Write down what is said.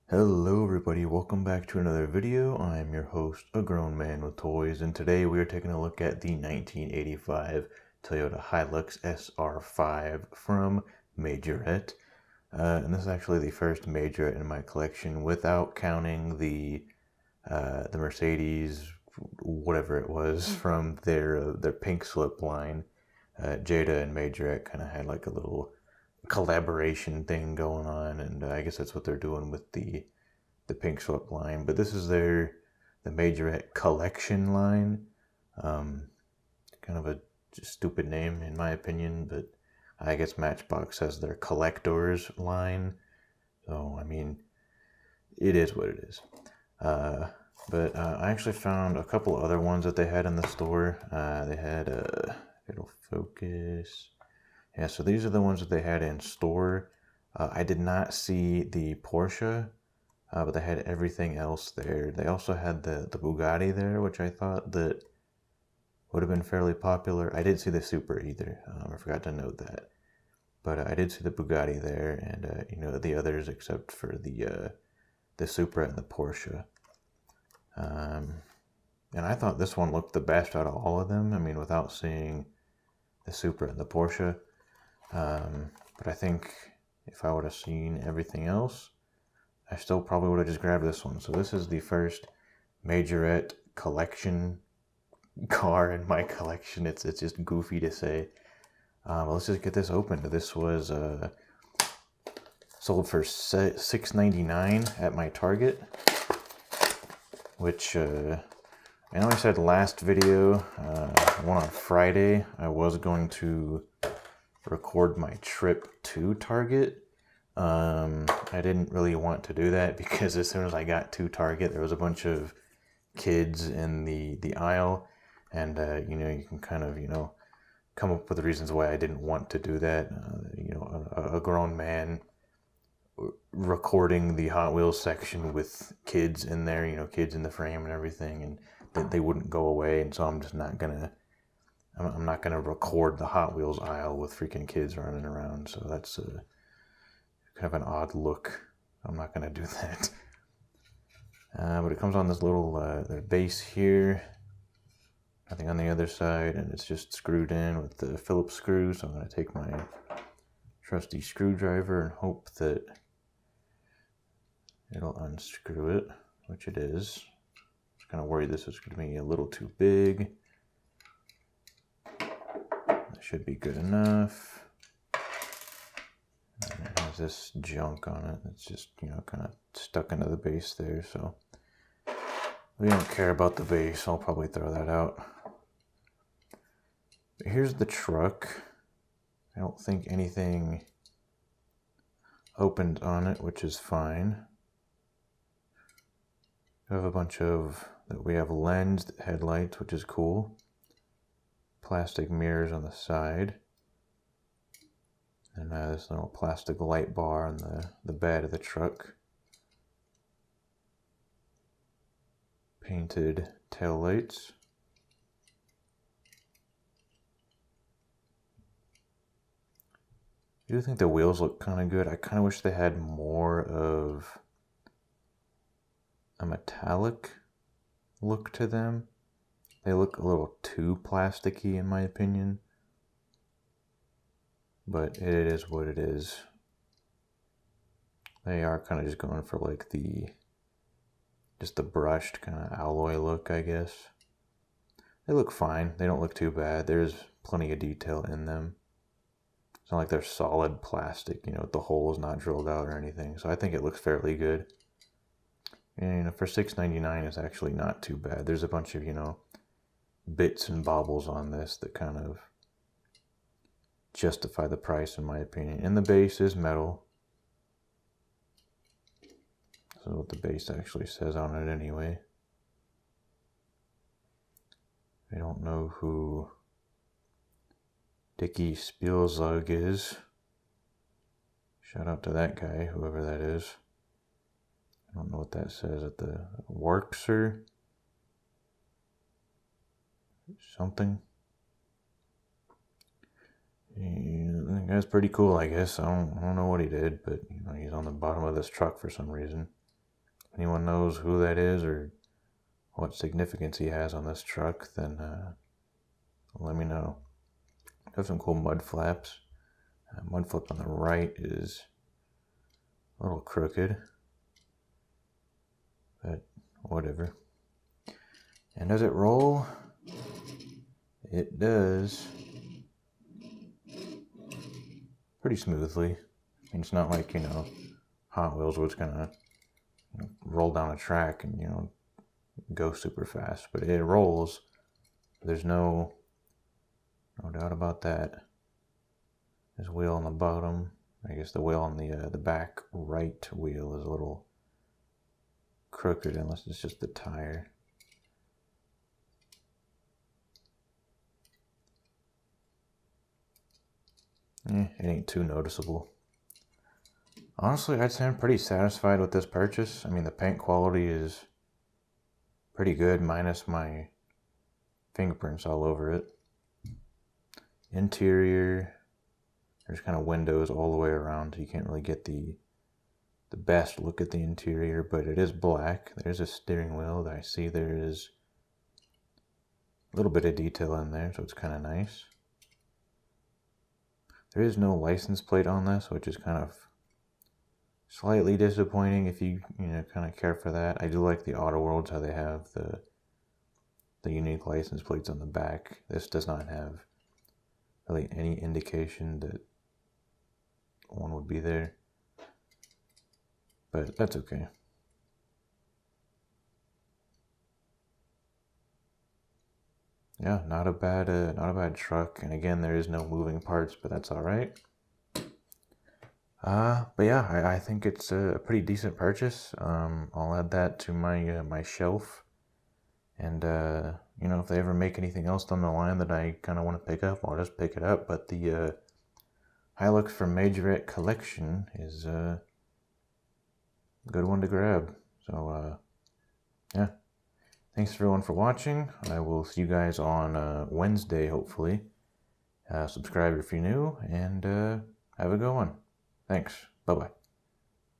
Hello everybody, welcome back to another video. I'm your host, A Grown Man with Toys, and today we are taking a look at the 1985 Toyota Hilux SR5 from Majorette. And this is actually the first Majorette in my collection without counting the Mercedes, whatever it was, from their pink slip line. Jada and Majorette kind of had like a little collaboration thing going on, and I guess that's what they're doing with the pink slip line. But this is the Majorette Collection line. Kind of a stupid name in my opinion, but I guess Matchbox has their Collectors line, so I mean, it is what it is. But I actually found a couple other ones that they had in the store. They had it'll focus. Yeah, so these are the ones that they had in store. I did not see the Porsche, but they had everything else there. They also had the Bugatti there, which I thought that would have been fairly popular. I didn't see the Supra either. I forgot to note that. But I did see the Bugatti there, and the others except for the Supra and the Porsche. And I thought this one looked the best out of all of them. I mean, without seeing the Supra and the Porsche. But I think if I would have seen everything else, I still probably would have just grabbed this one. So this is the first Majorette Collection car in my collection. It's just goofy to say. But let's just get this opened. This was sold for $6.99 at my Target, which I know I said last video, one on Friday, I was going to record my trip to Target. I didn't really want to do that because as soon as I got to Target, there was a bunch of kids in the aisle, and you can kind of come up with reasons why I didn't want to do that. A grown man recording the Hot Wheels section with kids in there, kids in the frame and everything, and they wouldn't go away, and so I'm just not gonna. I'm not gonna record the Hot Wheels aisle with freaking kids running around. So that's kind of an odd look. I'm not gonna do that. But it comes on this little the base here. Nothing on the other side, and it's just screwed in with the Phillips screw. So I'm gonna take my trusty screwdriver and hope that it'll unscrew it, which it is. I was kind of worried this was going to be a little too big. That should be good enough. And it has this junk on it. It's just, kind of stuck into the base there. So we don't care about the base. I'll probably throw that out. But here's the truck. I don't think anything opened on it, which is fine. We have a bunch of, we have lensed headlights, which is cool. Plastic mirrors on the side. And this little plastic light bar on the bed of the truck. Painted tail lights. I do think the wheels look kind of good. I kind of wish they had more of a metallic look to them. They look a little too plasticky in my opinion, but it is what it is. They are kind of just going for like just the brushed kind of alloy look, I guess. They look fine. They don't look too bad. There's plenty of detail in them. It's not like they're solid plastic, the hole is not drilled out or anything. So I think it looks fairly good. And for $6.99 it's actually not too bad. There's a bunch of, bits and baubles on this that kind of justify the price in my opinion. And the base is metal. This is what the base actually says on it anyway. I don't know who Dickie Spielzug is. Shout out to that guy, whoever that is. I don't know what that says at the works or something. The guy's pretty cool, I guess. I don't know what he did, but he's on the bottom of this truck for some reason. anyone knows who that is or what significance he has on this truck, then let me know. Have some cool mud flaps. Mud flap on the right is a little crooked, but whatever. And does it roll? It does. Pretty smoothly. I mean, it's not like, you know, Hot Wheels where it's gonna, you know, roll down a track and, you know, go super fast. But it rolls. There's no doubt about that. There's a wheel on the bottom. I guess the wheel on the back right wheel is a little crooked unless it's just the tire. It ain't too noticeable. Honestly, I'd say I'm pretty satisfied with this purchase. I mean, the paint quality is pretty good, minus my fingerprints all over it. Interior, there's kind of windows all the way around, so you can't really get the best look at the interior, but it is black. There's a steering wheel that I see there is a little bit of detail in there, so it's kind of nice. There is no license plate on this, which is kind of slightly disappointing if you kind of care for that. I do like the Auto Worlds, how they have the unique license plates on the back. This does not have really any indication that one would be there, but that's okay. Yeah, not a bad truck. And again, there is no moving parts, but that's all right. But yeah, I think it's a pretty decent purchase. I'll add that to my my shelf. And you know, if they ever make anything else down the line that I kind of want to pick up, I'll just pick it up. But the Hilux from Majorette Collection is a good one to grab. So yeah. Thanks everyone for watching. I will see you guys on Wednesday, hopefully. Subscribe if you're new, and have a good one. Thanks. Bye-bye.